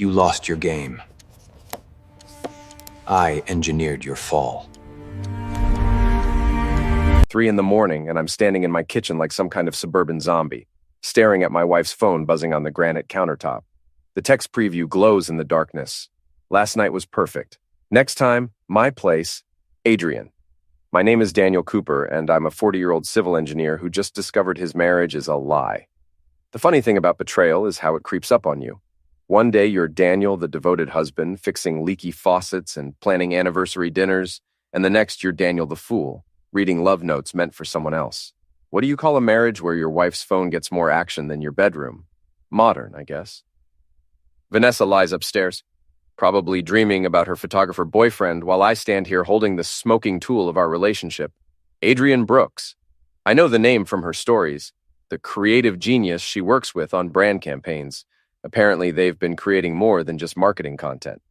You lost your game. I engineered your fall. 3 in the morning, and I'm standing in my kitchen like some kind of suburban zombie, staring at my wife's phone buzzing on the granite countertop. The text preview glows in the darkness. Last night was perfect. Next time, my place, Adrian. My name is Daniel Cooper, and I'm a 40-year-old civil engineer who just discovered his marriage is a lie. The funny thing about betrayal is how it creeps up on you. One day you're Daniel, the devoted husband, fixing leaky faucets and planning anniversary dinners, and the next you're Daniel the fool, reading love notes meant for someone else. What do you call a marriage where your wife's phone gets more action than your bedroom? Modern, I guess. Vanessa lies upstairs, probably dreaming about her photographer boyfriend while I stand here holding the smoking tool of our relationship, Adrian Brooks. I know the name from her stories, the creative genius she works with on brand campaigns. Apparently, they've been creating more than just marketing content.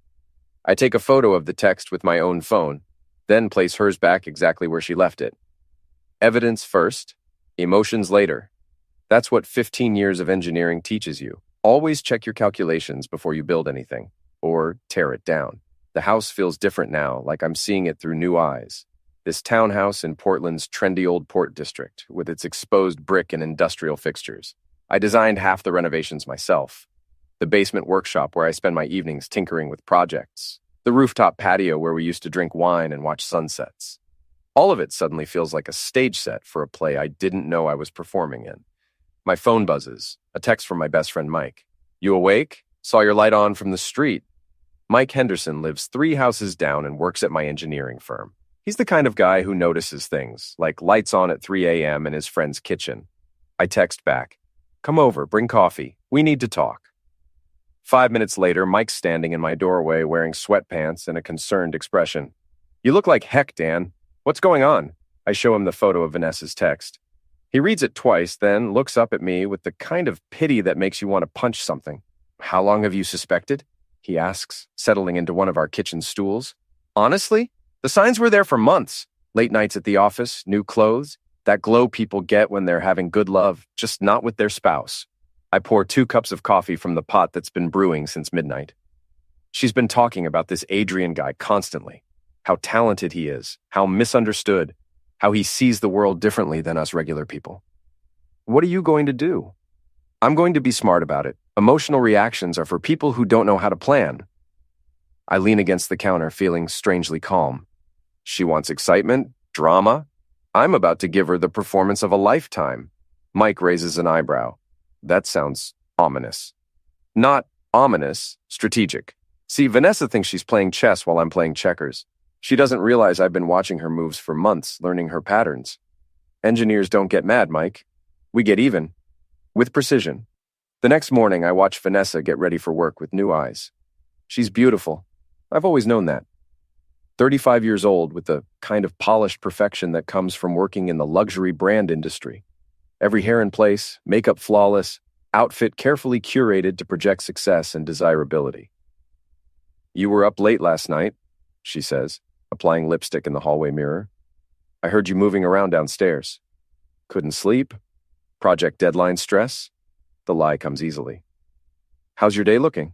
I take a photo of the text with my own phone, then place hers back exactly where she left it. Evidence first, emotions later. That's what 15 years of engineering teaches you. Always check your calculations before you build anything, or tear it down. The house feels different now, like I'm seeing it through new eyes. This townhouse in Portland's trendy old port district, with its exposed brick and industrial fixtures. I designed half the renovations myself. The basement workshop where I spend my evenings tinkering with projects. The rooftop patio where we used to drink wine and watch sunsets. All of it suddenly feels like a stage set for a play I didn't know I was performing in. My phone buzzes, a text from my best friend Mike. You awake? Saw your light on from the street. Mike Henderson lives 3 houses down and works at my engineering firm. He's the kind of guy who notices things, like lights on at 3 a.m. in his friend's kitchen. I text back, come over, bring coffee. We need to talk. 5 minutes later, Mike's standing in my doorway wearing sweatpants and a concerned expression. You look like heck, Dan. What's going on? I show him the photo of Vanessa's text. He reads it twice, then looks up at me with the kind of pity that makes you want to punch something. How long have you suspected? He asks, settling into one of our kitchen stools. Honestly? The signs were there for months. Late nights at the office, new clothes, that glow people get when they're having good love, just not with their spouse. I pour 2 cups of coffee from the pot that's been brewing since midnight. She's been talking about this Adrian guy constantly. How talented he is, how misunderstood, how he sees the world differently than us regular people. What are you going to do? I'm going to be smart about it. Emotional reactions are for people who don't know how to plan. I lean against the counter, feeling strangely calm. She wants excitement, drama. I'm about to give her the performance of a lifetime. Mike raises an eyebrow. That sounds ominous. Not ominous, strategic. See, Vanessa thinks she's playing chess while I'm playing checkers. She doesn't realize I've been watching her moves for months, learning her patterns. Engineers don't get mad, Mike. We get even. With precision. The next morning, I watch Vanessa get ready for work with new eyes. She's beautiful. I've always known that. 35 years old with the kind of polished perfection that comes from working in the luxury brand industry. Every hair in place, makeup flawless, outfit carefully curated to project success and desirability. You were up late last night, she says, applying lipstick in the hallway mirror. I heard you moving around downstairs. Couldn't sleep? Project deadline stress? The lie comes easily. How's your day looking?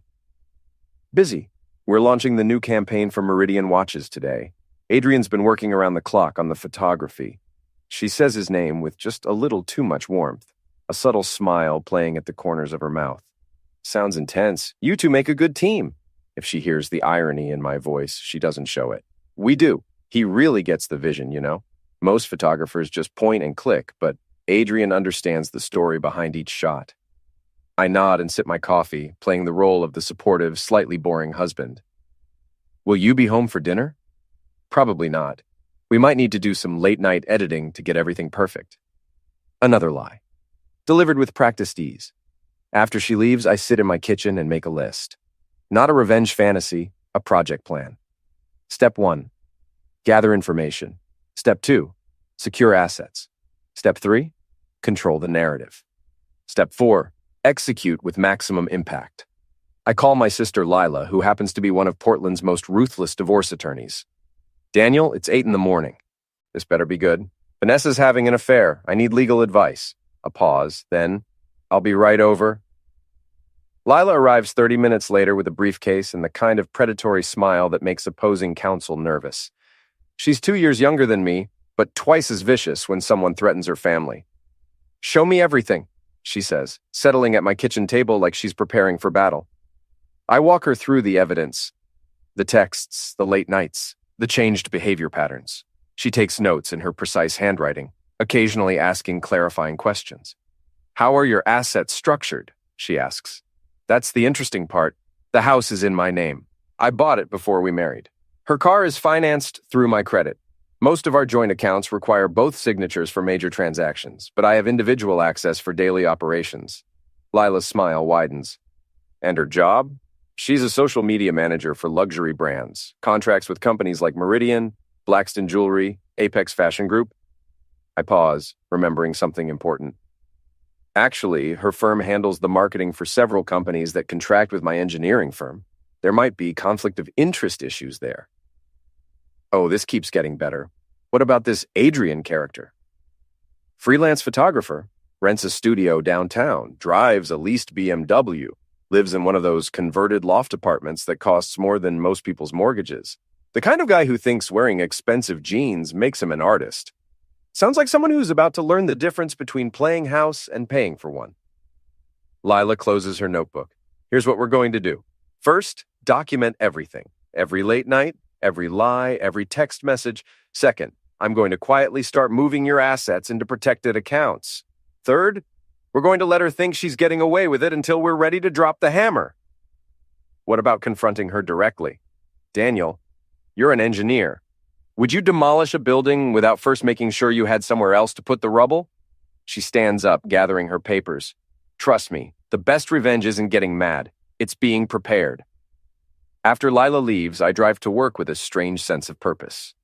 Busy. We're launching the new campaign for Meridian Watches today. Adrian's been working around the clock on the photography. She says his name with just a little too much warmth, a subtle smile playing at the corners of her mouth. Sounds intense. You two make a good team. If she hears the irony in my voice, she doesn't show it. We do. He really gets the vision, you know? Most photographers just point and click, but Adrian understands the story behind each shot. I nod and sip my coffee, playing the role of the supportive, slightly boring husband. Will you be home for dinner? Probably not. We might need to do some late-night editing to get everything perfect. Another lie. Delivered with practiced ease. After she leaves, I sit in my kitchen and make a list. Not a revenge fantasy, a project plan. Step 1. Gather information. Step 2. Secure assets. Step 3. Control the narrative. Step 4. Execute with maximum impact. I call my sister Lila, who happens to be one of Portland's most ruthless divorce attorneys. Daniel, it's 8 in the morning. This better be good. Vanessa's having an affair. I need legal advice. A pause, then, I'll be right over. Lila arrives 30 minutes later with a briefcase and the kind of predatory smile that makes opposing counsel nervous. She's 2 years younger than me, but twice as vicious when someone threatens her family. "Show me everything," she says, settling at my kitchen table like she's preparing for battle. I walk her through the evidence, the texts, the late nights, the changed behavior patterns. She takes notes in her precise handwriting, occasionally asking clarifying questions. "How are your assets structured?" she asks. "That's the interesting part. The house is in my name. I bought it before we married. Her car is financed through my credit. Most of our joint accounts require both signatures for major transactions, but I have individual access for daily operations." Lila's smile widens. "And her job? She's a social media manager for luxury brands, contracts with companies like Meridian, Blackstone Jewelry, Apex Fashion Group." I pause, remembering something important. "Actually, her firm handles the marketing for several companies that contract with my engineering firm. There might be conflict of interest issues there." Oh, this keeps getting better. What about this Adrian character? Freelance photographer, rents a studio downtown, drives a leased BMW, lives in one of those converted loft apartments that costs more than most people's mortgages. The kind of guy who thinks wearing expensive jeans makes him an artist. Sounds like someone who's about to learn the difference between playing house and paying for one. Lila closes her notebook. "Here's what we're going to do. First, document everything. Every late night, every lie, every text message. Second, I'm going to quietly start moving your assets into protected accounts. Third, we're going to let her think she's getting away with it until we're ready to drop the hammer." What about confronting her directly? "Daniel, you're an engineer. Would you demolish a building without first making sure you had somewhere else to put the rubble?" She stands up, gathering her papers. "Trust me, the best revenge isn't getting mad. It's being prepared." After Lila leaves, I drive to work with a strange sense of purpose.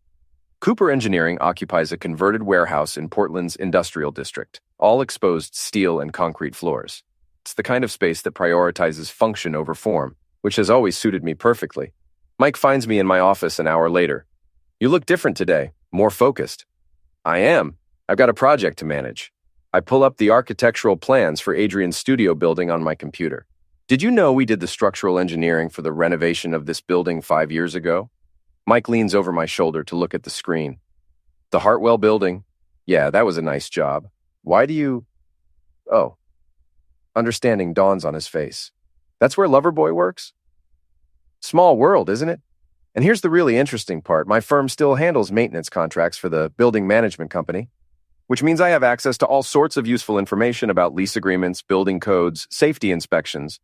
Cooper Engineering occupies a converted warehouse in Portland's industrial district, all exposed steel and concrete floors. It's the kind of space that prioritizes function over form, which has always suited me perfectly. Mike finds me in my office an hour later. "You look different today, more focused." "I am. I've got a project to manage." I pull up the architectural plans for Adrian's studio building on my computer. "Did you know we did the structural engineering for the renovation of this building 5 years ago?" Mike leans over my shoulder to look at the screen. "The Hartwell building? Yeah, that was a nice job. Why do you—" "Oh." Understanding dawns on his face. "That's where Loverboy works?" Small world, isn't it? And here's the really interesting part. My firm still handles maintenance contracts for the building management company, which means I have access to all sorts of useful information about lease agreements, building codes, safety inspections.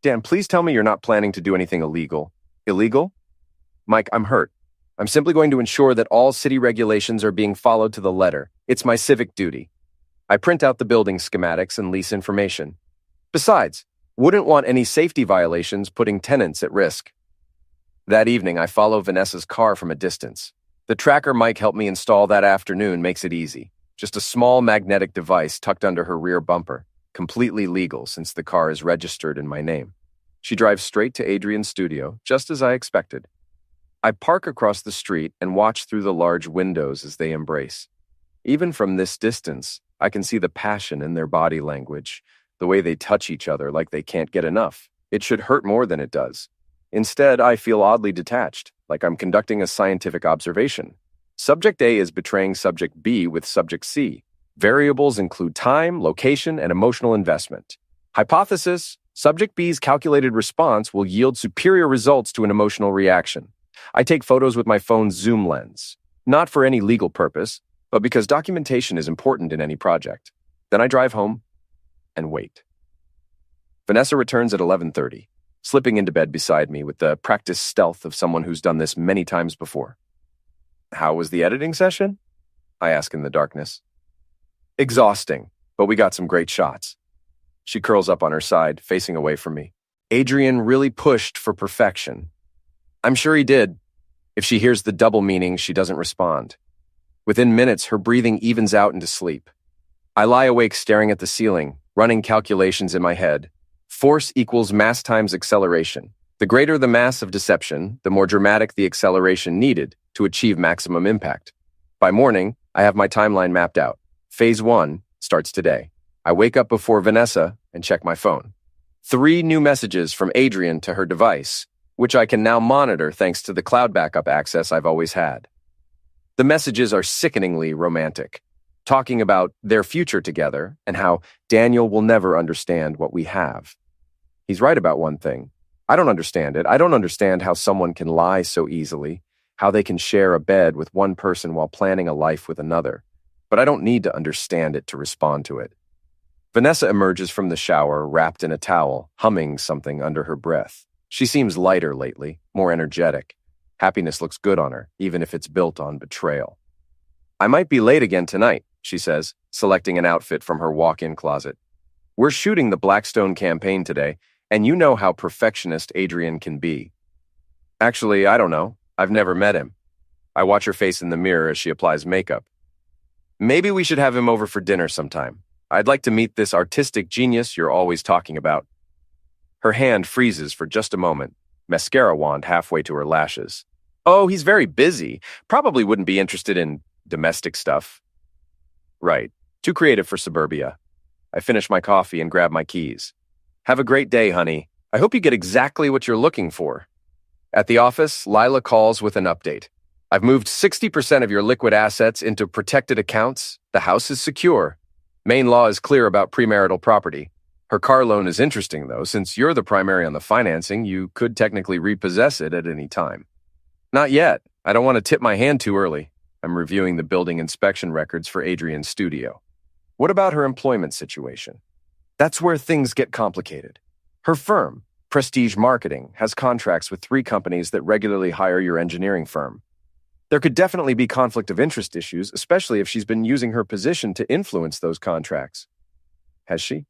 Dan, please tell me you're not planning to do anything illegal. Illegal? Mike, I'm hurt. I'm simply going to ensure that all city regulations are being followed to the letter. It's my civic duty. I print out the building schematics and lease information. Besides, wouldn't want any safety violations putting tenants at risk. That evening, I follow Vanessa's car from a distance. The tracker Mike helped me install that afternoon makes it easy. Just a small magnetic device tucked under her rear bumper, completely legal since the car is registered in my name. She drives straight to Adrian's studio, just as I expected. I park across the street and watch through the large windows as they embrace. Even from this distance, I can see the passion in their body language, the way they touch each other like they can't get enough. It should hurt more than it does. Instead, I feel oddly detached, like I'm conducting a scientific observation. Subject A is betraying Subject B with Subject C. Variables include time, location, and emotional investment. Hypothesis: Subject B's calculated response will yield superior results to an emotional reaction. I take photos with my phone's zoom lens, not for any legal purpose, but because documentation is important in any project. Then I drive home and wait. Vanessa returns at 11:30, slipping into bed beside me with the practiced stealth of someone who's done this many times before. "How was the editing session?" I ask in the darkness. "Exhausting, but we got some great shots." She curls up on her side, facing away from me. "Adrian really pushed for perfection." I'm sure he did. If she hears the double meaning, she doesn't respond. Within minutes, her breathing evens out into sleep. I lie awake staring at the ceiling, running calculations in my head. Force equals mass times acceleration. The greater the mass of deception, the more dramatic the acceleration needed to achieve maximum impact. By morning, I have my timeline mapped out. Phase 1 starts today. I wake up before Vanessa and check my phone. 3 new messages from Adrian to her device, which I can now monitor thanks to the cloud backup access I've always had. The messages are sickeningly romantic, talking about their future together and how Daniel will never understand what we have. He's right about one thing. I don't understand it. I don't understand how someone can lie so easily, how they can share a bed with one person while planning a life with another. But I don't need to understand it to respond to it. Vanessa emerges from the shower, wrapped in a towel, humming something under her breath. She seems lighter lately, more energetic. Happiness looks good on her, even if it's built on betrayal. I might be late again tonight, she says, selecting an outfit from her walk-in closet. We're shooting the Blackstone campaign today, and you know how perfectionist Adrian can be. Actually, I don't know. I've never met him. I watch her face in the mirror as she applies makeup. Maybe we should have him over for dinner sometime. I'd like to meet this artistic genius you're always talking about. Her hand freezes for just a moment, mascara wand halfway to her lashes. Oh, he's very busy. Probably wouldn't be interested in domestic stuff. Right. Too creative for suburbia. I finish my coffee and grab my keys. Have a great day, honey. I hope you get exactly what you're looking for. At the office, Lila calls with an update. I've moved 60% of your liquid assets into protected accounts. The house is secure. Maine law is clear about premarital property. Her car loan is interesting, though. Since you're the primary on the financing, you could technically repossess it at any time. Not yet. I don't want to tip my hand too early. I'm reviewing the building inspection records for Adrian's studio. What about her employment situation? That's where things get complicated. Her firm, Prestige Marketing, has contracts with 3 companies that regularly hire your engineering firm. There could definitely be conflict of interest issues, especially if she's been using her position to influence those contracts. Has she?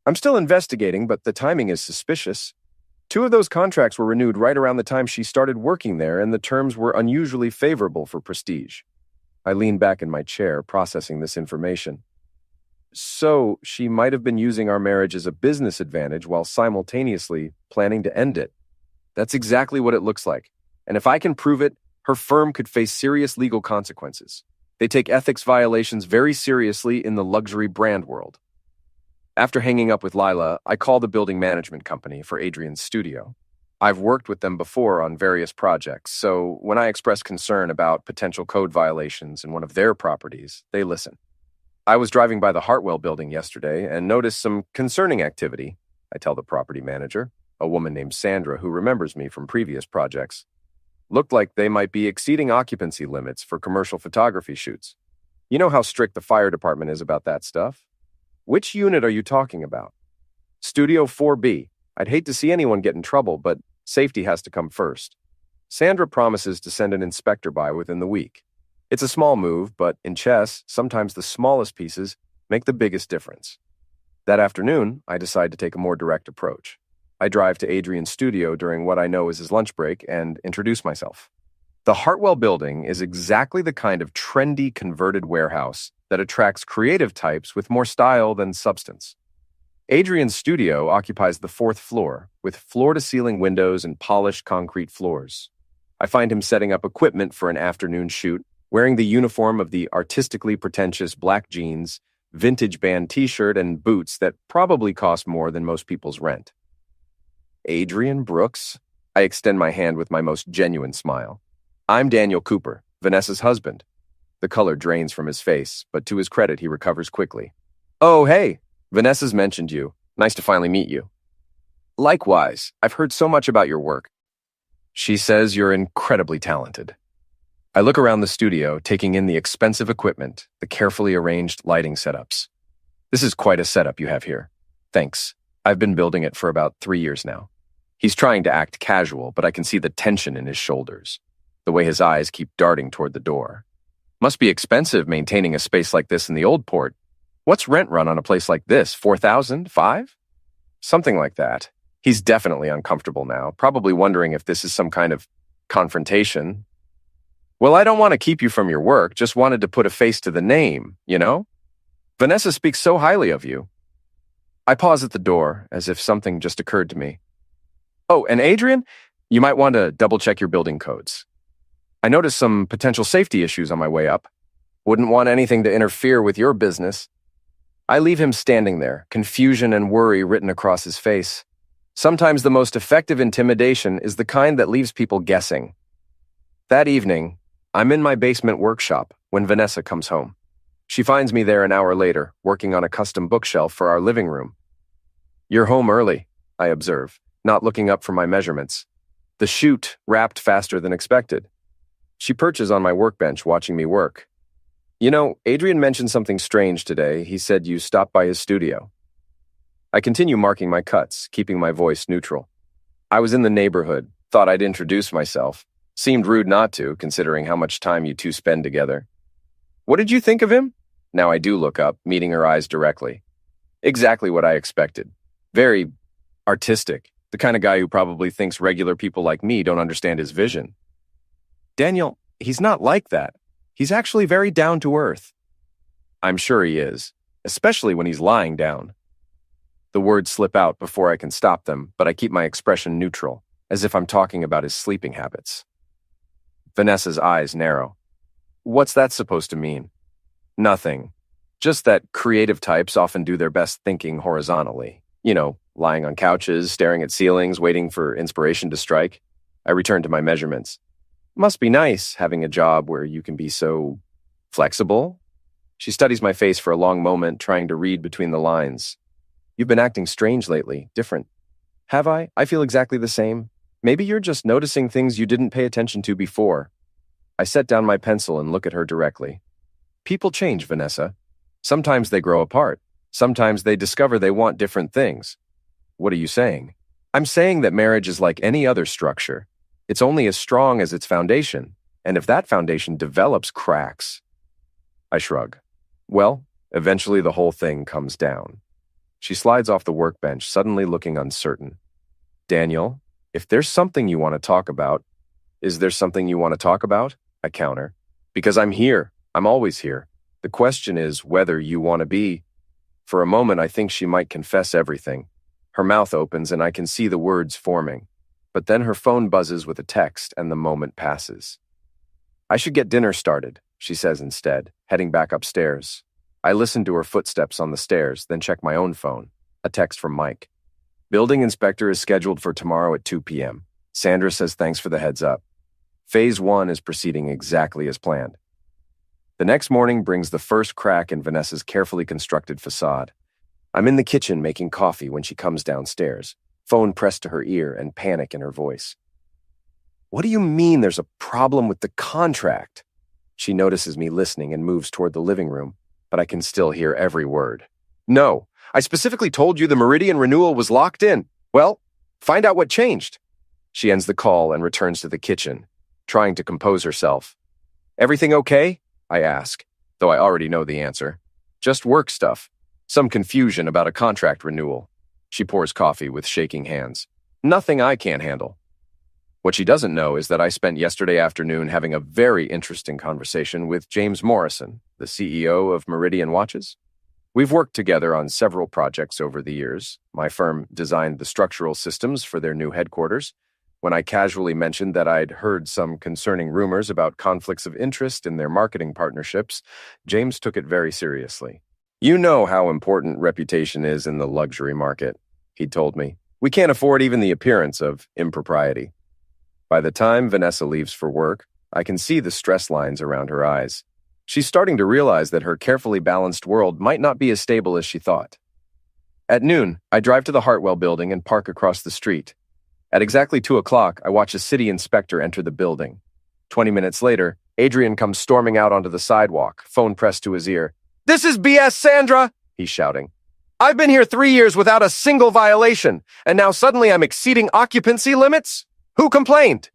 I'm still investigating, but the timing is suspicious. 2 of those contracts were renewed right around the time she started working there, and the terms were unusually favorable for Prestige. I lean back in my chair, processing this information. So, she might have been using our marriage as a business advantage while simultaneously planning to end it. That's exactly what it looks like. And if I can prove it, her firm could face serious legal consequences. They take ethics violations very seriously in the luxury brand world. After hanging up with Lila, I call the building management company for Adrian's studio. I've worked with them before on various projects, so when I express concern about potential code violations in one of their properties, they listen. I was driving by the Hartwell building yesterday and noticed some concerning activity, I tell the property manager, a woman named Sandra who remembers me from previous projects. Looked like they might be exceeding occupancy limits for commercial photography shoots. You know how strict the fire department is about that stuff? Which unit are you talking about? Studio 4B. I'd hate to see anyone get in trouble, but safety has to come first. Sandra promises to send an inspector by within the week. It's a small move, but in chess, sometimes the smallest pieces make the biggest difference. That afternoon, I decide to take a more direct approach. I drive to Adrian's studio during what I know is his lunch break and introduce myself. The Hartwell building is exactly the kind of trendy converted warehouse that attracts creative types with more style than substance. Adrian's studio occupies the 4th floor, with floor-to-ceiling windows and polished concrete floors. I find him setting up equipment for an afternoon shoot, wearing the uniform of the artistically pretentious black jeans, vintage band t-shirt, and boots that probably cost more than most people's rent. Adrian Brooks? I extend my hand with my most genuine smile. I'm Daniel Cooper, Vanessa's husband. The color drains from his face, but to his credit, he recovers quickly. Oh, hey, Vanessa's mentioned you. Nice to finally meet you. Likewise, I've heard so much about your work. She says you're incredibly talented. I look around the studio, taking in the expensive equipment, the carefully arranged lighting setups. This is quite a setup you have here. Thanks. I've been building it for about 3 years now. He's trying to act casual, but I can see the tension in his shoulders, the way his eyes keep darting toward the door. Must be expensive maintaining a space like this in the old port. What's rent run on a place like this? 4,000? 5? Something like that. He's definitely uncomfortable now, probably wondering if this is some kind of confrontation. Well, I don't want to keep you from your work, just wanted to put a face to the name, you know? Vanessa speaks so highly of you. I pause at the door, as if something just occurred to me. Oh, and Adrian, you might want to double-check your building codes. I noticed some potential safety issues on my way up. Wouldn't want anything to interfere with your business. I leave him standing there, confusion and worry written across his face. Sometimes the most effective intimidation is the kind that leaves people guessing. That evening, I'm in my basement workshop when Vanessa comes home. She finds me there an hour later, working on a custom bookshelf for our living room. "You're home early," I observe, not looking up from my measurements. The chute wrapped faster than expected. She perches on my workbench, watching me work. "You know, Adrian mentioned something strange today. He said you stopped by his studio." I continue marking my cuts, keeping my voice neutral. "I was in the neighborhood, thought I'd introduce myself. Seemed rude not to, considering how much time you two spend together." "What did you think of him?" Now I do look up, meeting her eyes directly. "Exactly what I expected. Very artistic. The kind of guy who probably thinks regular people like me don't understand his vision." "Daniel, he's not like that. He's actually very down to earth." "I'm sure he is, especially when he's lying down." The words slip out before I can stop them, but I keep my expression neutral, as if I'm talking about his sleeping habits. Vanessa's eyes narrow. "What's that supposed to mean?" "Nothing. Just that creative types often do their best thinking horizontally. You know, lying on couches, staring at ceilings, waiting for inspiration to strike." I return to my measurements. "Must be nice, having a job where you can be so flexible." She studies my face for a long moment, trying to read between the lines. "You've been acting strange lately, different." "Have I? I feel exactly the same. Maybe you're just noticing things you didn't pay attention to before." I set down my pencil and look at her directly. "People change, Vanessa. Sometimes they grow apart. Sometimes they discover they want different things." "What are you saying?" "I'm saying that marriage is like any other structure. It's only as strong as its foundation, and if that foundation develops cracks..." I shrug. "Well, eventually the whole thing comes down." She slides off the workbench, suddenly looking uncertain. "Daniel, if there's something you want to talk about..." "Is there something you want to talk about?" I counter. "Because I'm here. I'm always here. The question is whether you want to be..." For a moment, I think she might confess everything. Her mouth opens and I can see the words forming. But then her phone buzzes with a text and the moment passes. "I should get dinner started," she says instead, heading back upstairs. I listen to her footsteps on the stairs, then check my own phone. A text from Mike. "Building inspector is scheduled for tomorrow at 2 p.m. Sandra says thanks for the heads up. Phase 1 is proceeding exactly as planned." The next morning brings the first crack in Vanessa's carefully constructed facade. I'm in the kitchen making coffee when she comes downstairs, phone pressed to her ear and panic in her voice. "What do you mean there's a problem with the contract?" She notices me listening and moves toward the living room, but I can still hear every word. "No, I specifically told you the Meridian renewal was locked in. Well, find out what changed." She ends the call and returns to the kitchen, trying to compose herself. "Everything okay?" I ask, though I already know the answer. "Just work stuff. Some confusion about a contract renewal." She pours coffee with shaking hands. "Nothing I can't handle." What she doesn't know is that I spent yesterday afternoon having a very interesting conversation with James Morrison, the CEO of Meridian Watches. We've worked together on several projects over the years. My firm designed the structural systems for their new headquarters. When I casually mentioned that I'd heard some concerning rumors about conflicts of interest in their marketing partnerships, James took it very seriously. "You know how important reputation is in the luxury market," he told me. "We can't afford even the appearance of impropriety." By the time Vanessa leaves for work, I can see the stress lines around her eyes. She's starting to realize that her carefully balanced world might not be as stable as she thought. At noon, I drive to the Hartwell building and park across the street. At exactly 2 o'clock, I watch a city inspector enter the building. 20 minutes later, Adrian comes storming out onto the sidewalk, phone pressed to his ear. "This is BS, Sandra!" he's shouting. "I've been here 3 years without a single violation, and now suddenly I'm exceeding occupancy limits? Who complained?"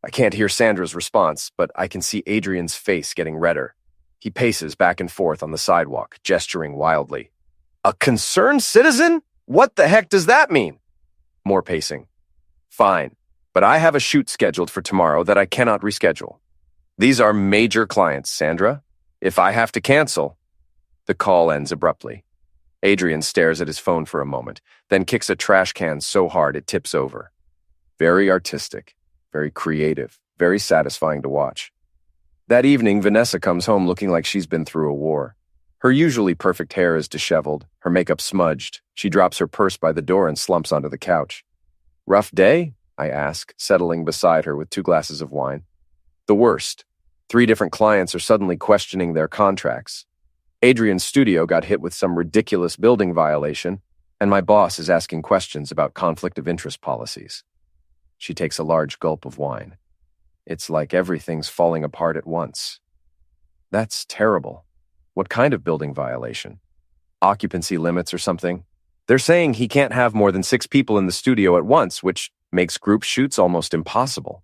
I can't hear Sandra's response, but I can see Adrian's face getting redder. He paces back and forth on the sidewalk, gesturing wildly. "A concerned citizen? What the heck does that mean?" More pacing. "Fine, but I have a shoot scheduled for tomorrow that I cannot reschedule. These are major clients, Sandra. If I have to cancel..." The call ends abruptly. Adrian stares at his phone for a moment, then kicks a trash can so hard it tips over. Very artistic, very creative, very satisfying to watch. That evening, Vanessa comes home looking like she's been through a war. Her usually perfect hair is disheveled, her makeup smudged. She drops her purse by the door and slumps onto the couch. "Rough day?" I ask, settling beside her with 2 glasses of wine. "The worst. 3 different clients are suddenly questioning their contracts. Adrian's studio got hit with some ridiculous building violation, and my boss is asking questions about conflict of interest policies." She takes a large gulp of wine. It's like everything's falling apart at once. "That's terrible. What kind of building violation? Occupancy limits or something? They're saying he can't have more than 6 people in the studio at once, which makes group shoots almost impossible."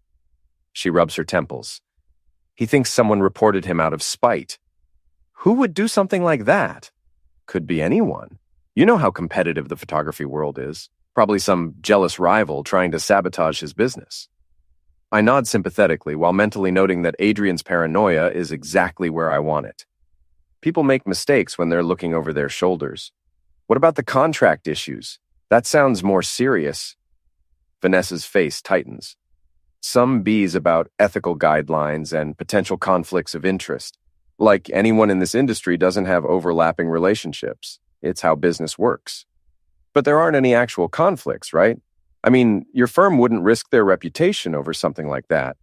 She rubs her temples. "He thinks someone reported him out of spite." "Who would do something like that?" "Could be anyone. You know how competitive the photography world is. Probably some jealous rival trying to sabotage his business." I nod sympathetically while mentally noting that Adrian's paranoia is exactly where I want it. People make mistakes when they're looking over their shoulders. What about the contract issues? That sounds more serious. Vanessa's face tightens. Some B's about ethical guidelines and potential conflicts of interest. Like anyone in this industry doesn't have overlapping relationships. It's how business works. But there aren't any actual conflicts, right? I mean, your firm wouldn't risk their reputation over something like that.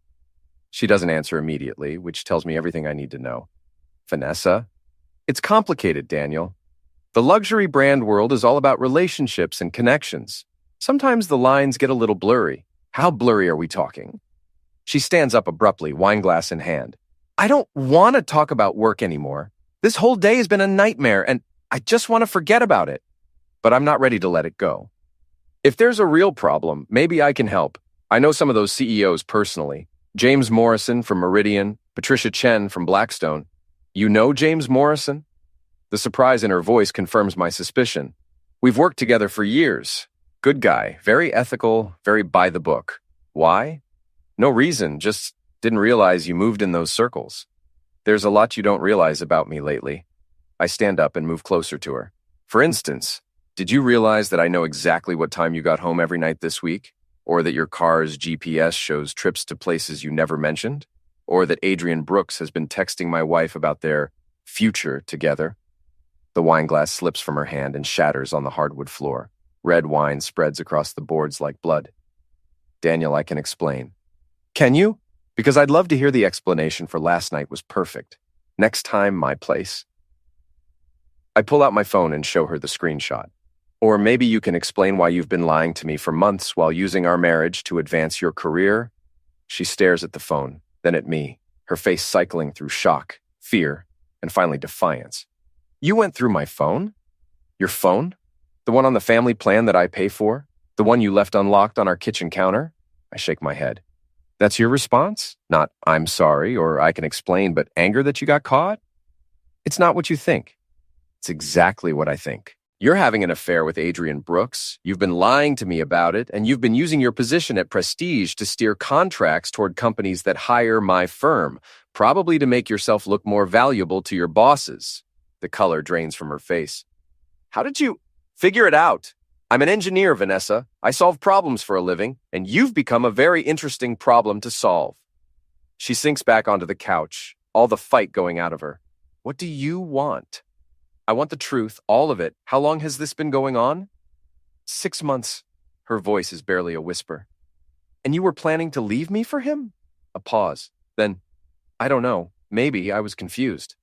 She doesn't answer immediately, which tells me everything I need to know. "Vanessa? It's complicated, Daniel. The luxury brand world is all about relationships and connections. Sometimes the lines get a little blurry. How blurry are we talking?" She stands up abruptly, wineglass in hand. "I don't want to talk about work anymore. This whole day has been a nightmare, and I just want to forget about it. But I'm not ready to let it go. If there's a real problem, maybe I can help. I know some of those CEOs personally. James Morrison from Meridian, Patricia Chen from Blackstone. You know James Morrison?" The surprise in her voice confirms my suspicion. "We've worked together for years. Good guy, very ethical, very by the book. Why? No reason, just didn't realize you moved in those circles. There's a lot you don't realize about me lately." I stand up and move closer to her. "For instance, did you realize that I know exactly what time you got home every night this week? Or that your car's GPS shows trips to places you never mentioned? Or that Adrian Brooks has been texting my wife about their future together?" The wineglass slips from her hand and shatters on the hardwood floor. Red wine spreads across the boards like blood. "Daniel, I can explain." "Can you? Because I'd love to hear the explanation for last night was perfect. Next time, my place." I pull out my phone and show her the screenshot. "Or maybe you can explain why you've been lying to me for months while using our marriage to advance your career." She stares at the phone, then at me, her face cycling through shock, fear, and finally defiance. "You went through my phone? Your phone? The one on the family plan that I pay for? The one you left unlocked on our kitchen counter?" I shake my head. "That's your response? Not, 'I'm sorry,' or 'I can explain,' but anger that you got caught?" "It's not what you think." "It's exactly what I think. You're having an affair with Adrian Brooks. You've been lying to me about it, and you've been using your position at Prestige to steer contracts toward companies that hire my firm, probably to make yourself look more valuable to your bosses." The color drains from her face. "How did you figure it out? I'm an engineer, Vanessa. I solve problems for a living, and you've become a very interesting problem to solve." She sinks back onto the couch, all the fight going out of her. "What do you want?" "I want the truth, all of it. How long has this been going on?" 6 months. Her voice is barely a whisper. "And you were planning to leave me for him?" A pause. Then, "I don't know. Maybe I was confused."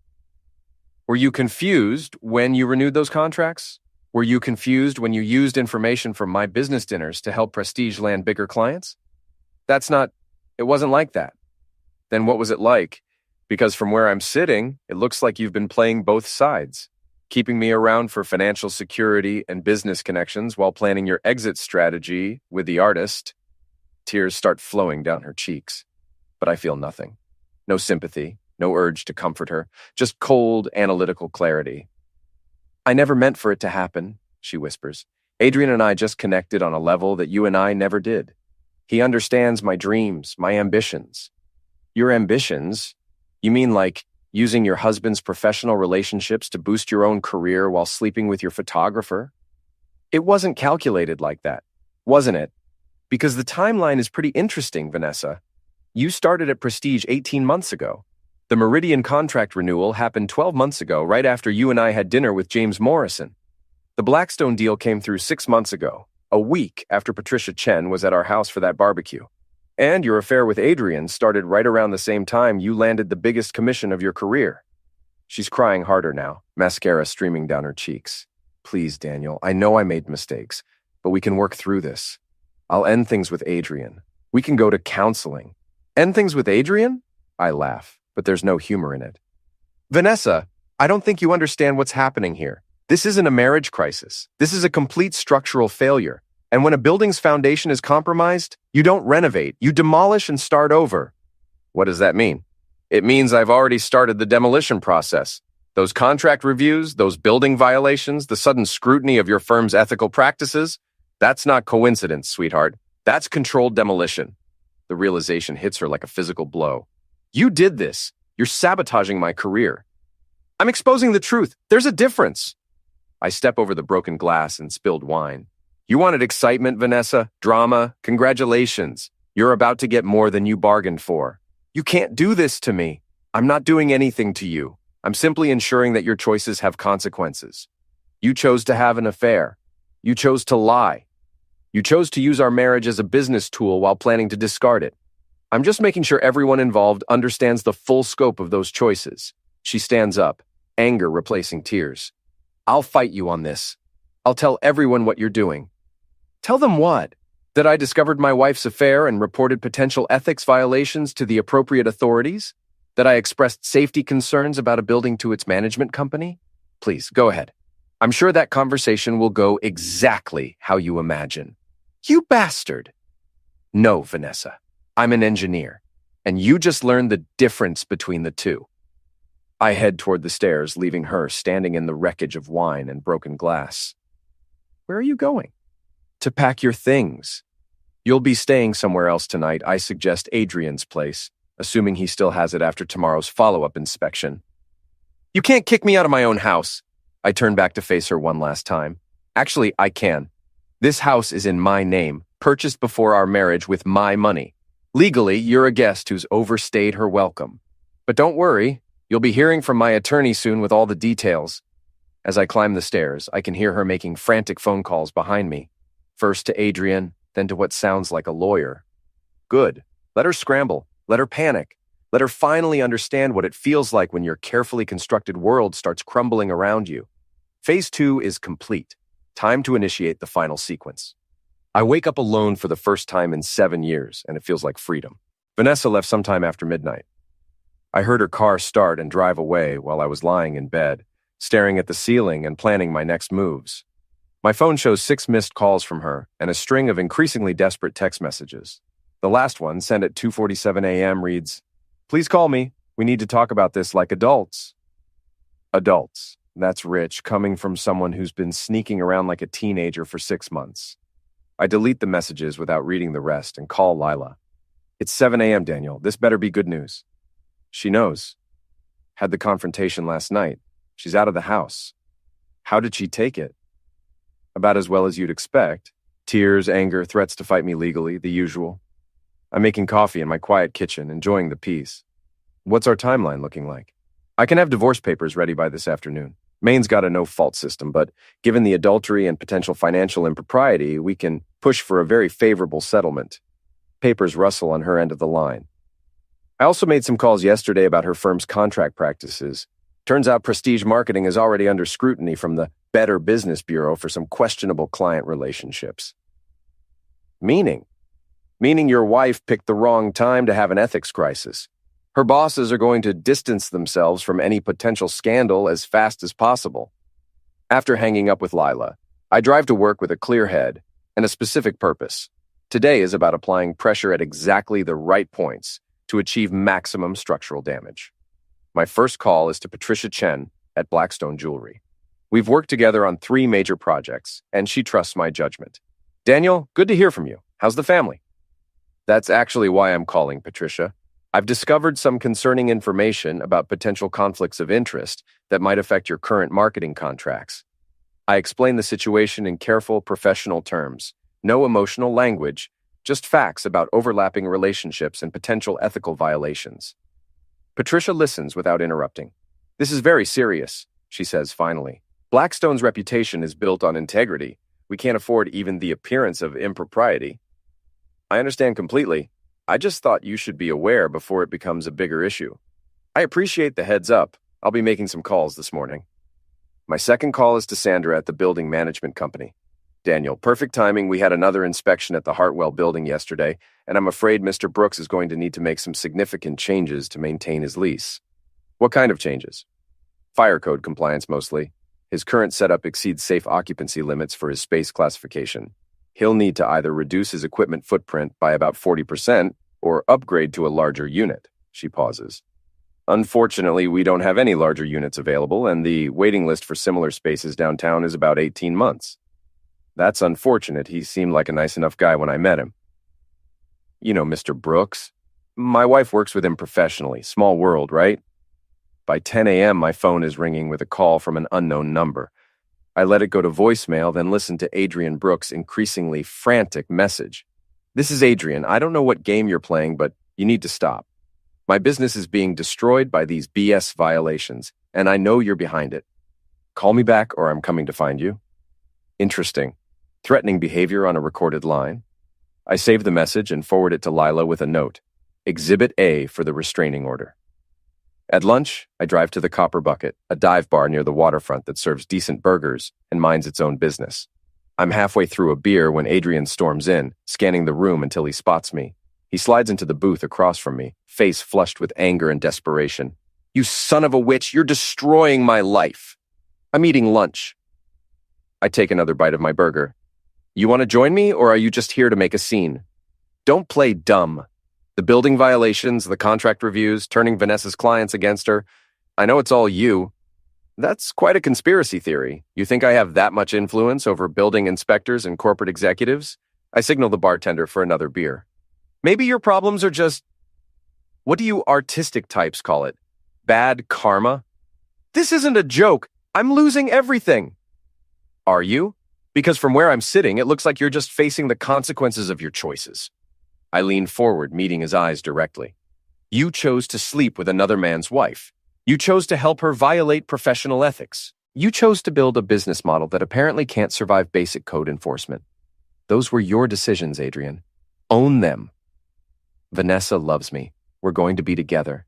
"Were you confused when you renewed those contracts? Were you confused when you used information from my business dinners to help Prestige land bigger clients?" It wasn't like that." "Then what was it like? Because from where I'm sitting, it looks like you've been playing both sides, keeping me around for financial security and business connections while planning your exit strategy with the artist." Tears start flowing down her cheeks, but I feel nothing. No sympathy, no urge to comfort her, just cold, analytical clarity. "I never meant for it to happen," she whispers. "Adrian and I just connected on a level that you and I never did. He understands my dreams, my ambitions." "Your ambitions? You mean like using your husband's professional relationships to boost your own career while sleeping with your photographer?" "It wasn't calculated like that, wasn't it? Because the timeline is pretty interesting, Vanessa. You started at Prestige 18 months ago. The Meridian contract renewal happened 12 months ago, right after you and I had dinner with James Morrison. The Blackstone deal came through 6 months ago, a week after Patricia Chen was at our house for that barbecue. And your affair with Adrian started right around the same time you landed the biggest commission of your career. She's crying harder now, mascara streaming down her cheeks. Please, Daniel, I know I made mistakes, but we can work through this. I'll end things with Adrian. We can go to counseling. End things with Adrian? I laugh, but there's no humor in it. Vanessa, I don't think you understand what's happening here. This isn't a marriage crisis. This is a complete structural failure. And when a building's foundation is compromised, you don't renovate, you demolish and start over. What does that mean? It means I've already started the demolition process. Those contract reviews, those building violations, the sudden scrutiny of your firm's ethical practices, that's not coincidence, sweetheart. That's controlled demolition. The realization hits her like a physical blow. You did this. You're sabotaging my career. I'm exposing the truth. There's a difference. I step over the broken glass and spilled wine. You wanted excitement, Vanessa? Drama? Congratulations. You're about to get more than you bargained for. You can't do this to me. I'm not doing anything to you. I'm simply ensuring that your choices have consequences. You chose to have an affair. You chose to lie. You chose to use our marriage as a business tool while planning to discard it. I'm just making sure everyone involved understands the full scope of those choices. She stands up, anger replacing tears. I'll fight you on this. I'll tell everyone what you're doing. Tell them what? That I discovered my wife's affair and reported potential ethics violations to the appropriate authorities? That I expressed safety concerns about a building to its management company? Please, go ahead. I'm sure that conversation will go exactly how you imagine. You bastard! No, Vanessa. I'm an engineer, and you just learned the difference between the two. I head toward the stairs, leaving her standing in the wreckage of wine and broken glass. Where are you going? To pack your things. You'll be staying somewhere else tonight. I suggest Adrian's place, assuming he still has it after tomorrow's follow-up inspection. You can't kick me out of my own house. I turn back to face her one last time. Actually, I can. This house is in my name, purchased before our marriage with my money. Legally, you're a guest who's overstayed her welcome. But don't worry, you'll be hearing from my attorney soon with all the details. As I climb the stairs, I can hear her making frantic phone calls behind me. First to Adrian, then to what sounds like a lawyer. Good. Let her scramble. Let her panic. Let her finally understand what it feels like when your carefully constructed world starts crumbling around you. Phase 2 is complete. Time to initiate the final sequence. I wake up alone for the first time in 7 years, and it feels like freedom. Vanessa left sometime after midnight. I heard her car start and drive away while I was lying in bed, staring at the ceiling and planning my next moves. My phone shows 6 missed calls from her and a string of increasingly desperate text messages. The last one, sent at 2:47 a.m., reads, "Please call me. We need to talk about this like adults." Adults. That's rich, coming from someone who's been sneaking around like a teenager for 6 months. I delete the messages without reading the rest and call Lila. It's 7 a.m., Daniel. This better be good news. She knows. Had the confrontation last night. She's out of the house. How did she take it? About as well as you'd expect. Tears, anger, threats to fight me legally, the usual. I'm making coffee in my quiet kitchen, enjoying the peace. What's our timeline looking like? I can have divorce papers ready by this afternoon. Maine's got a no-fault system, but given the adultery and potential financial impropriety, we can push for a very favorable settlement. Papers rustle on her end of the line. I also made some calls yesterday about her firm's contract practices. Turns out Prestige Marketing is already under scrutiny from the Better Business Bureau for some questionable client relationships. Meaning your wife picked the wrong time to have an ethics crisis. Her bosses are going to distance themselves from any potential scandal as fast as possible. After hanging up with Lila, I drive to work with a clear head and a specific purpose. Today is about applying pressure at exactly the right points to achieve maximum structural damage. My first call is to Patricia Chen at Blackstone Jewelry. We've worked together on 3 major projects, and she trusts my judgment. Daniel, good to hear from you. How's the family? That's actually why I'm calling, Patricia. I've discovered some concerning information about potential conflicts of interest that might affect your current marketing contracts. I explain the situation in careful, professional terms. No emotional language, just facts about overlapping relationships and potential ethical violations. Patricia listens without interrupting. This is very serious, she says finally. Blackstone's reputation is built on integrity. We can't afford even the appearance of impropriety. I understand completely. I just thought you should be aware before it becomes a bigger issue. I appreciate the heads up. I'll be making some calls this morning. My second call is to Sandra at the building management company. Daniel, perfect timing. We had another inspection at the Hartwell building yesterday, and I'm afraid Mr. Brooks is going to need to make some significant changes to maintain his lease. What kind of changes? Fire code compliance mostly. His current setup exceeds safe occupancy limits for his space classification. He'll need to either reduce his equipment footprint by about 40% or upgrade to a larger unit. She pauses. Unfortunately, we don't have any larger units available, and the waiting list for similar spaces downtown is about 18 months. That's unfortunate. He seemed like a nice enough guy when I met him. You know Mr. Brooks? My wife works with him professionally. Small world, right? By 10 a.m., my phone is ringing with a call from an unknown number. I let it go to voicemail, then listen to Adrian Brooks' increasingly frantic message. This is Adrian. I don't know what game you're playing, but you need to stop. My business is being destroyed by these BS violations, and I know you're behind it. Call me back or I'm coming to find you. Interesting. Threatening behavior on a recorded line. I save the message and forward it to Lila with a note. Exhibit A for the restraining order. At lunch, I drive to the Copper Bucket, a dive bar near the waterfront that serves decent burgers and minds its own business. I'm halfway through a beer when Adrian storms in, scanning the room until he spots me. He slides into the booth across from me, face flushed with anger and desperation. You son of a witch, you're destroying my life. I'm eating lunch. I take another bite of my burger. You want to join me, or are you just here to make a scene? Don't play dumb. The building violations, the contract reviews, turning Vanessa's clients against her. I know it's all you. That's quite a conspiracy theory. You think I have that much influence over building inspectors and corporate executives? I signal the bartender for another beer. Maybe your problems are just... What do you artistic types call it? Bad karma? This isn't a joke. I'm losing everything. Are you? Because from where I'm sitting, it looks like you're just facing the consequences of your choices. I lean forward, meeting his eyes directly. You chose to sleep with another man's wife. You chose to help her violate professional ethics. You chose to build a business model that apparently can't survive basic code enforcement. Those were your decisions, Adrian. Own them. Vanessa loves me. We're going to be together.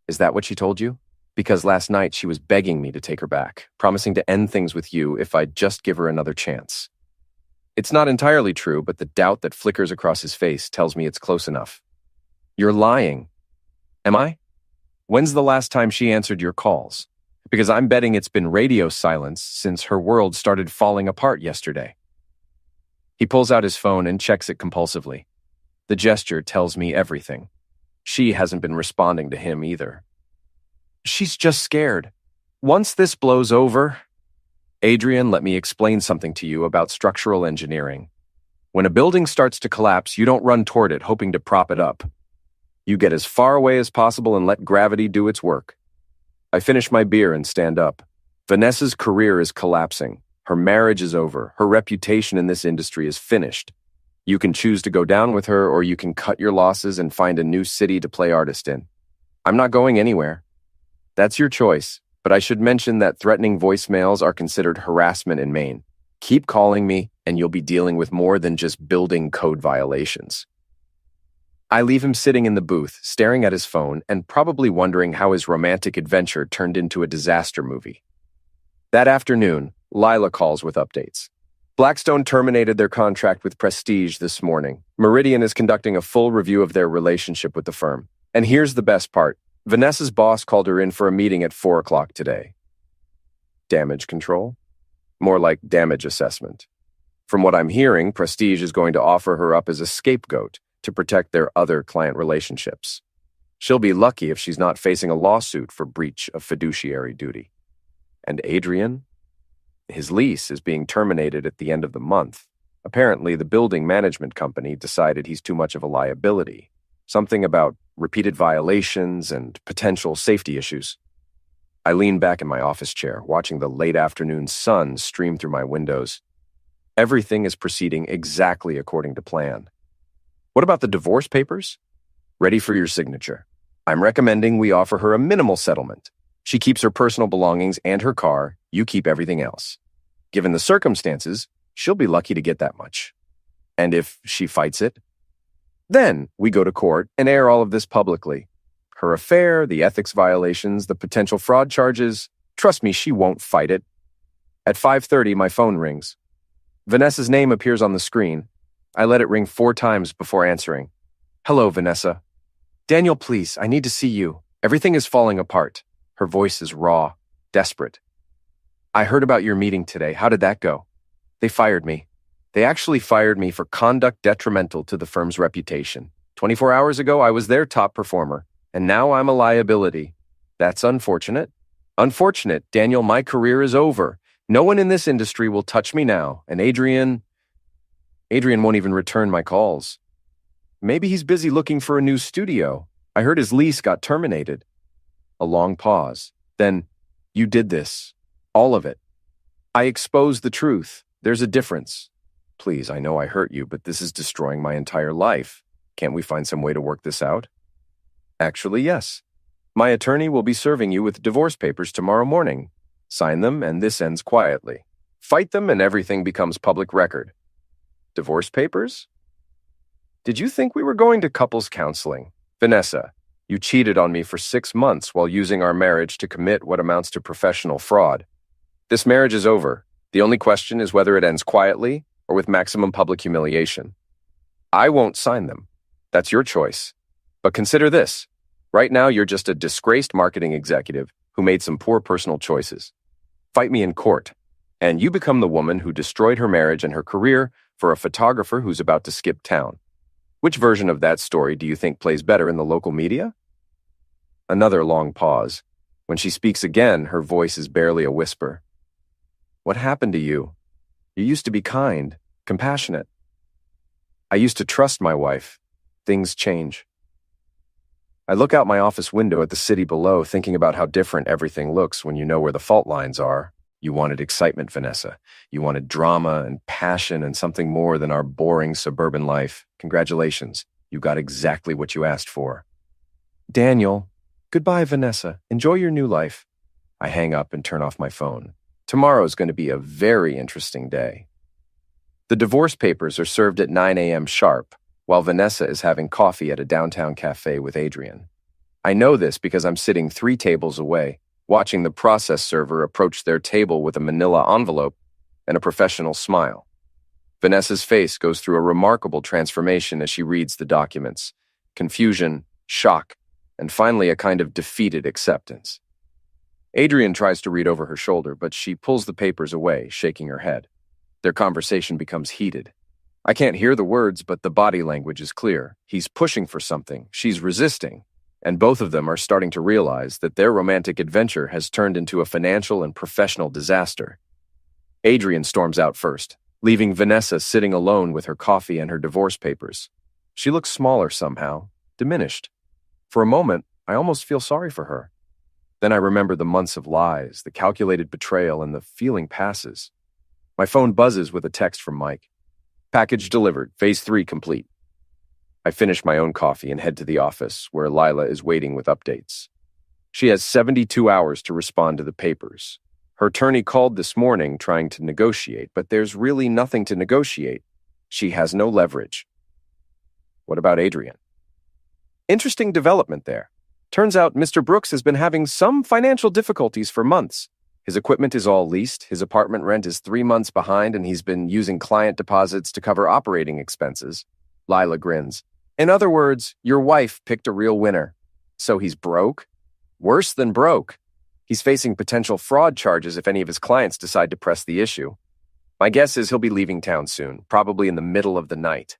Is that what she told you? Because last night she was begging me to take her back, promising to end things with you if I'd just give her another chance. It's not entirely true, but the doubt that flickers across his face tells me it's close enough. You're lying. Am I? When's the last time she answered your calls? Because I'm betting it's been radio silence since her world started falling apart yesterday. He pulls out his phone and checks it compulsively. The gesture tells me everything. She hasn't been responding to him either. She's just scared. Once this blows over... Adrian, let me explain something to you about structural engineering. When a building starts to collapse, you don't run toward it hoping to prop it up. You get as far away as possible and let gravity do its work. I finish my beer and stand up. Vanessa's career is collapsing. Her marriage is over. Her reputation in this industry is finished. You can choose to go down with her, or you can cut your losses and find a new city to play artist in. I'm not going anywhere. That's your choice, but I should mention that threatening voicemails are considered harassment in Maine. Keep calling me, and you'll be dealing with more than just building code violations. I leave him sitting in the booth, staring at his phone, and probably wondering how his romantic adventure turned into a disaster movie. That afternoon, Lila calls with updates. Blackstone terminated their contract with Prestige this morning. Meridian is conducting a full review of their relationship with the firm. And here's the best part. Vanessa's boss called her in for a meeting at 4 o'clock today. Damage control? More like damage assessment. From what I'm hearing, Prestige is going to offer her up as a scapegoat to protect their other client relationships. She'll be lucky if she's not facing a lawsuit for breach of fiduciary duty. And Adrian? His lease is being terminated at the end of the month. Apparently, the building management company decided he's too much of a liability. Something about repeated violations and potential safety issues. I lean back in my office chair, watching the late afternoon sun stream through my windows. Everything is proceeding exactly according to plan. What about the divorce papers? Ready for your signature. I'm recommending we offer her a minimal settlement. She keeps her personal belongings and her car. You keep everything else. Given the circumstances, she'll be lucky to get that much. And if she fights it, then we go to court and air all of this publicly. Her affair, the ethics violations, the potential fraud charges. Trust me, she won't fight it. At 5:30, my phone rings. Vanessa's name appears on the screen. I let it ring 4 times before answering. Hello, Vanessa. Daniel, please, I need to see you. Everything is falling apart. Her voice is raw, desperate. I heard about your meeting today. How did that go? They fired me. They actually fired me for conduct detrimental to the firm's reputation. 24 hours ago, I was their top performer, and now I'm a liability. That's unfortunate. Unfortunate, Daniel, my career is over. No one in this industry will touch me now, and Adrian won't even return my calls. Maybe he's busy looking for a new studio. I heard his lease got terminated. A long pause. Then, you did this. All of it. I exposed the truth. There's a difference. Please, I know I hurt you, but this is destroying my entire life. Can't we find some way to work this out? Actually, yes. My attorney will be serving you with divorce papers tomorrow morning. Sign them, and this ends quietly. Fight them, and everything becomes public record. Divorce papers? Did you think we were going to couples counseling? Vanessa, you cheated on me for 6 months while using our marriage to commit what amounts to professional fraud. This marriage is over. The only question is whether it ends quietly or with maximum public humiliation. I won't sign them. That's your choice. But consider this. Right now, you're just a disgraced marketing executive who made some poor personal choices. Fight me in court, and you become the woman who destroyed her marriage and her career for a photographer who's about to skip town. Which version of that story do you think plays better in the local media? Another long pause. When she speaks again, her voice is barely a whisper. What happened to you? You used to be kind, compassionate. I used to trust my wife. Things change. I look out my office window at the city below, thinking about how different everything looks when you know where the fault lines are. You wanted excitement, Vanessa. You wanted drama and passion and something more than our boring suburban life. Congratulations. You got exactly what you asked for. Daniel. Goodbye, Vanessa. Enjoy your new life. I hang up and turn off my phone. Tomorrow's going to be a very interesting day. The divorce papers are served at 9 a.m. sharp, while Vanessa is having coffee at a downtown cafe with Adrian. I know this because I'm sitting 3 tables away, watching the process server approach their table with a manila envelope and a professional smile. Vanessa's face goes through a remarkable transformation as she reads the documents. Confusion, shock, and finally a kind of defeated acceptance. Adrian tries to read over her shoulder, but she pulls the papers away, shaking her head. Their conversation becomes heated. I can't hear the words, but the body language is clear. He's pushing for something, she's resisting, and both of them are starting to realize that their romantic adventure has turned into a financial and professional disaster. Adrian storms out first, leaving Vanessa sitting alone with her coffee and her divorce papers. She looks smaller somehow, diminished. For a moment, I almost feel sorry for her. Then I remember the months of lies, the calculated betrayal, and the feeling passes. My phone buzzes with a text from Mike. Package delivered, phase 3 complete. I finish my own coffee and head to the office, where Lila is waiting with updates. She has 72 hours to respond to the papers. Her attorney called this morning trying to negotiate, but there's really nothing to negotiate. She has no leverage. What about Adrian? Interesting development there. Turns out Mr. Brooks has been having some financial difficulties for months. His equipment is all leased, his apartment rent is 3 months behind, and he's been using client deposits to cover operating expenses. Lila grins. In other words, your wife picked a real winner. So he's broke? Worse than broke. He's facing potential fraud charges if any of his clients decide to press the issue. My guess is he'll be leaving town soon, probably in the middle of the night.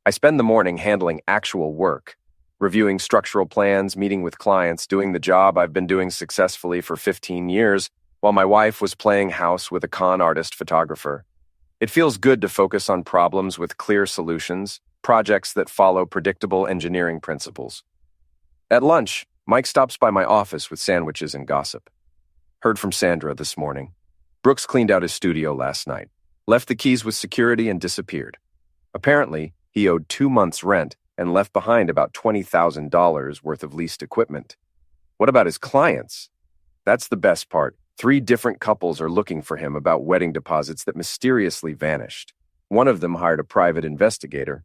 I spend the morning handling actual work. Reviewing structural plans, meeting with clients, doing the job I've been doing successfully for 15 years, while my wife was playing house with a con artist photographer. It feels good to focus on problems with clear solutions, projects that follow predictable engineering principles. At lunch, Mike stops by my office with sandwiches and gossip. Heard from Sandra this morning. Brooks cleaned out his studio last night, left the keys with security and disappeared. Apparently, he owed 2 months' rent and left behind about $20,000 worth of leased equipment. What about his clients? That's the best part. 3 different couples are looking for him about wedding deposits that mysteriously vanished. One of them hired a private investigator.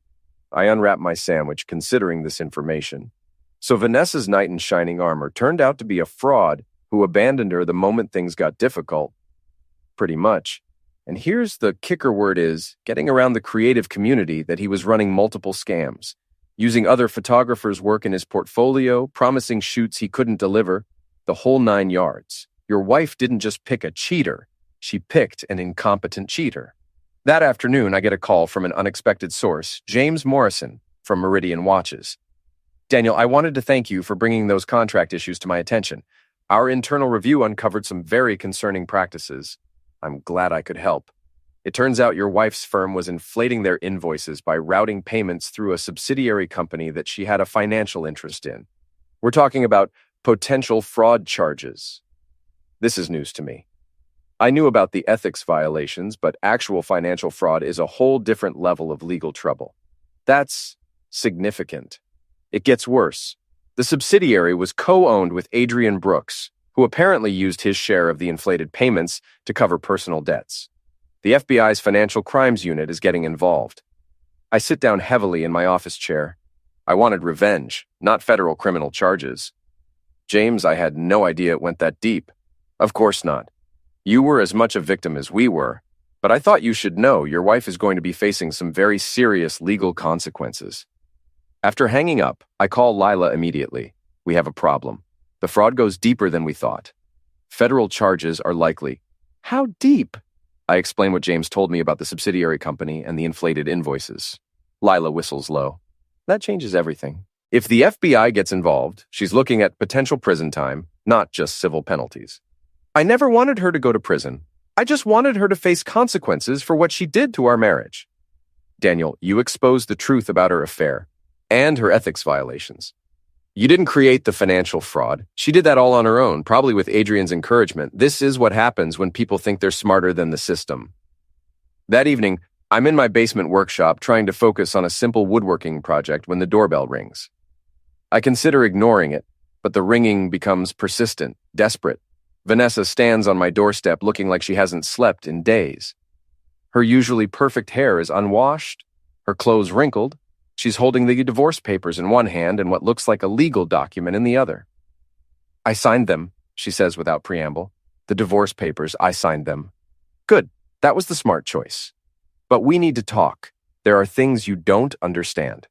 I unwrapped my sandwich, considering this information. So Vanessa's knight in shining armor turned out to be a fraud who abandoned her the moment things got difficult. Pretty much. And here's the kicker word is, getting around the creative community that he was running multiple scams, using other photographers' work in his portfolio, promising shoots he couldn't deliver, the whole 9 yards. Your wife didn't just pick a cheater, she picked an incompetent cheater. That afternoon, I get a call from an unexpected source, James Morrison, from Meridian Watches. Daniel, I wanted to thank you for bringing those contract issues to my attention. Our internal review uncovered some very concerning practices. I'm glad I could help. It turns out your wife's firm was inflating their invoices by routing payments through a subsidiary company that she had a financial interest in. We're talking about potential fraud charges. This is news to me. I knew about the ethics violations, but actual financial fraud is a whole different level of legal trouble. That's significant. It gets worse. The subsidiary was co-owned with Adrian Brooks, who apparently used his share of the inflated payments to cover personal debts. The FBI's Financial Crimes Unit is getting involved. I sit down heavily in my office chair. I wanted revenge, not federal criminal charges. James, I had no idea it went that deep. Of course not. You were as much a victim as we were, but I thought you should know your wife is going to be facing some very serious legal consequences. After hanging up, I call Lila immediately. We have a problem. The fraud goes deeper than we thought. Federal charges are likely. How deep? I explain what James told me about the subsidiary company and the inflated invoices. Lila whistles low. That changes everything. If the FBI gets involved, she's looking at potential prison time, not just civil penalties. I never wanted her to go to prison. I just wanted her to face consequences for what she did to our marriage. Daniel, you exposed the truth about her affair and her ethics violations. You didn't create the financial fraud. She did that all on her own, probably with Adrian's encouragement. This is what happens when people think they're smarter than the system. That evening, I'm in my basement workshop trying to focus on a simple woodworking project when the doorbell rings. I consider ignoring it, but the ringing becomes persistent, desperate. Vanessa stands on my doorstep looking like she hasn't slept in days. Her usually perfect hair is unwashed, her clothes wrinkled. She's holding the divorce papers in one hand and what looks like a legal document in the other. I signed them, she says without preamble. The divorce papers, I signed them. Good, that was the smart choice. But we need to talk. There are things you don't understand.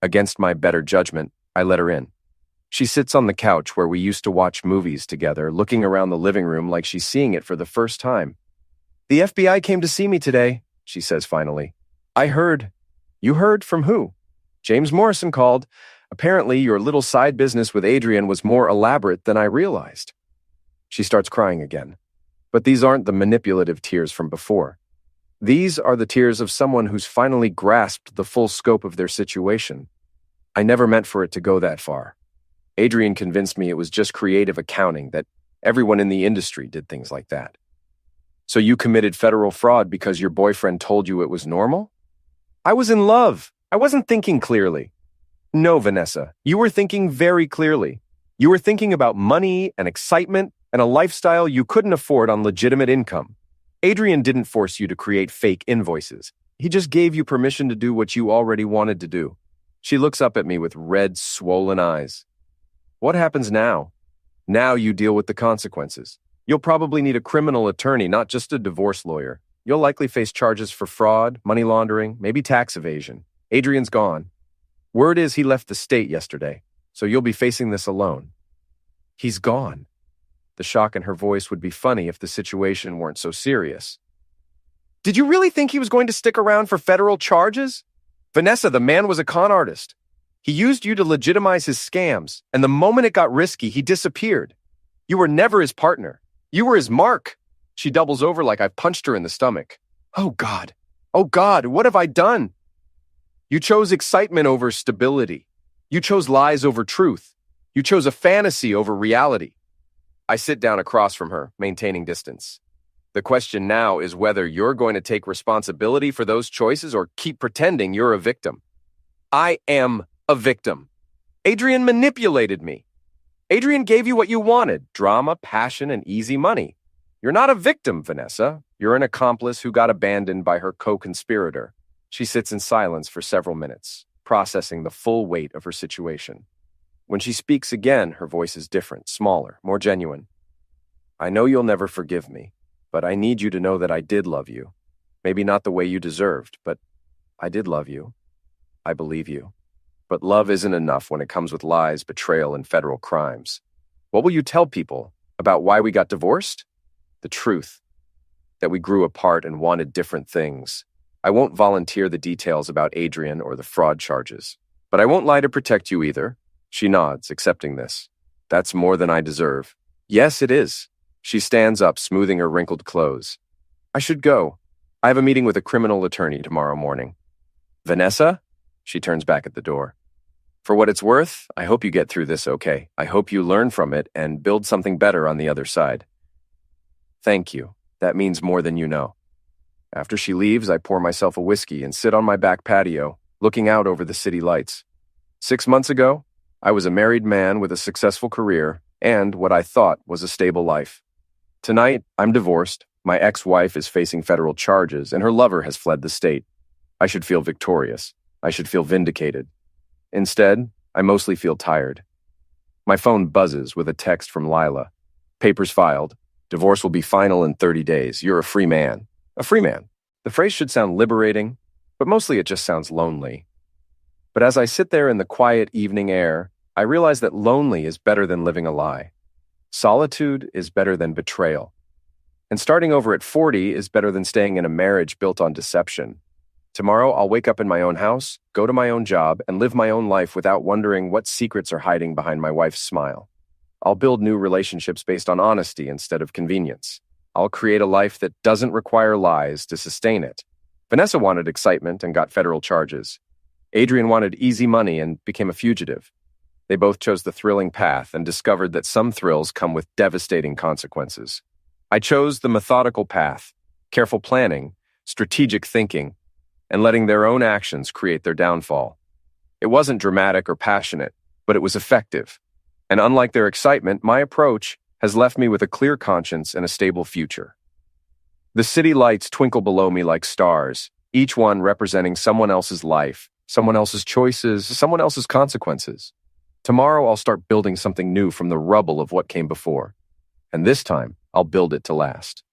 Against my better judgment, I let her in. She sits on the couch where we used to watch movies together, looking around the living room like she's seeing it for the first time. The FBI came to see me today, she says finally. I heard. You heard from who? James Morrison called. Apparently, your little side business with Adrian was more elaborate than I realized. She starts crying again. But these aren't the manipulative tears from before. These are the tears of someone who's finally grasped the full scope of their situation. I never meant for it to go that far. Adrian convinced me it was just creative accounting, that everyone in the industry did things like that. So you committed federal fraud because your boyfriend told you it was normal? I was in love. I wasn't thinking clearly. No, Vanessa, you were thinking very clearly. You were thinking about money and excitement and a lifestyle you couldn't afford on legitimate income. Adrian didn't force you to create fake invoices. He just gave you permission to do what you already wanted to do. She looks up at me with red, swollen eyes. What happens now? Now you deal with the consequences. You'll probably need a criminal attorney, not just a divorce lawyer. You'll likely face charges for fraud, money laundering, maybe tax evasion. Adrian's gone. Word is he left the state yesterday, so you'll be facing this alone. He's gone. The shock in her voice would be funny if the situation weren't so serious. Did you really think he was going to stick around for federal charges? Vanessa, the man was a con artist. He used you to legitimize his scams, and the moment it got risky, he disappeared. You were never his partner. You were his mark. She doubles over like I've punched her in the stomach. Oh, God. Oh, God, what have I done? You chose excitement over stability. You chose lies over truth. You chose a fantasy over reality. I sit down across from her, maintaining distance. The question now is whether you're going to take responsibility for those choices or keep pretending you're a victim. I am A victim. Adrian manipulated me. Adrian gave you what you wanted, drama, passion, and easy money. You're not a victim, Vanessa. You're an accomplice who got abandoned by her co-conspirator. She sits in silence for several minutes, processing the full weight of her situation. When she speaks again, her voice is different, smaller, more genuine. I know you'll never forgive me, but I need you to know that I did love you. Maybe not the way you deserved, but I did love you. I believe you. But love isn't enough when it comes with lies, betrayal, and federal crimes. What will you tell people about why we got divorced? The truth. That we grew apart and wanted different things. I won't volunteer the details about Adrian or the fraud charges. But I won't lie to protect you either. She nods, accepting this. That's more than I deserve. Yes, it is. She stands up, smoothing her wrinkled clothes. I should go. I have a meeting with a criminal attorney tomorrow morning. Vanessa? She turns back at the door. For what it's worth, I hope you get through this okay. I hope you learn from it and build something better on the other side. Thank you. That means more than you know. After she leaves, I pour myself a whiskey and sit on my back patio, looking out over the city lights. 6 months ago, I was a married man with a successful career and what I thought was a stable life. Tonight, I'm divorced, my ex-wife is facing federal charges, and her lover has fled the state. I should feel victorious. I should feel vindicated. Instead, I mostly feel tired. My phone buzzes with a text from Lila. Papers filed. Divorce will be final in 30 days. You're a free man. A free man. The phrase should sound liberating, but mostly it just sounds lonely. But as I sit there in the quiet evening air, I realize that lonely is better than living a lie. Solitude is better than betrayal. And starting over at 40 is better than staying in a marriage built on deception. Tomorrow, I'll wake up in my own house, go to my own job, and live my own life without wondering what secrets are hiding behind my wife's smile. I'll build new relationships based on honesty instead of convenience. I'll create a life that doesn't require lies to sustain it. Vanessa wanted excitement and got federal charges. Adrian wanted easy money and became a fugitive. They both chose the thrilling path and discovered that some thrills come with devastating consequences. I chose the methodical path, careful planning, strategic thinking, and letting their own actions create their downfall. It wasn't dramatic or passionate, but it was effective. And unlike their excitement, my approach has left me with a clear conscience and a stable future. The city lights twinkle below me like stars, each one representing someone else's life, someone else's choices, someone else's consequences. Tomorrow I'll start building something new from the rubble of what came before. And this time, I'll build it to last.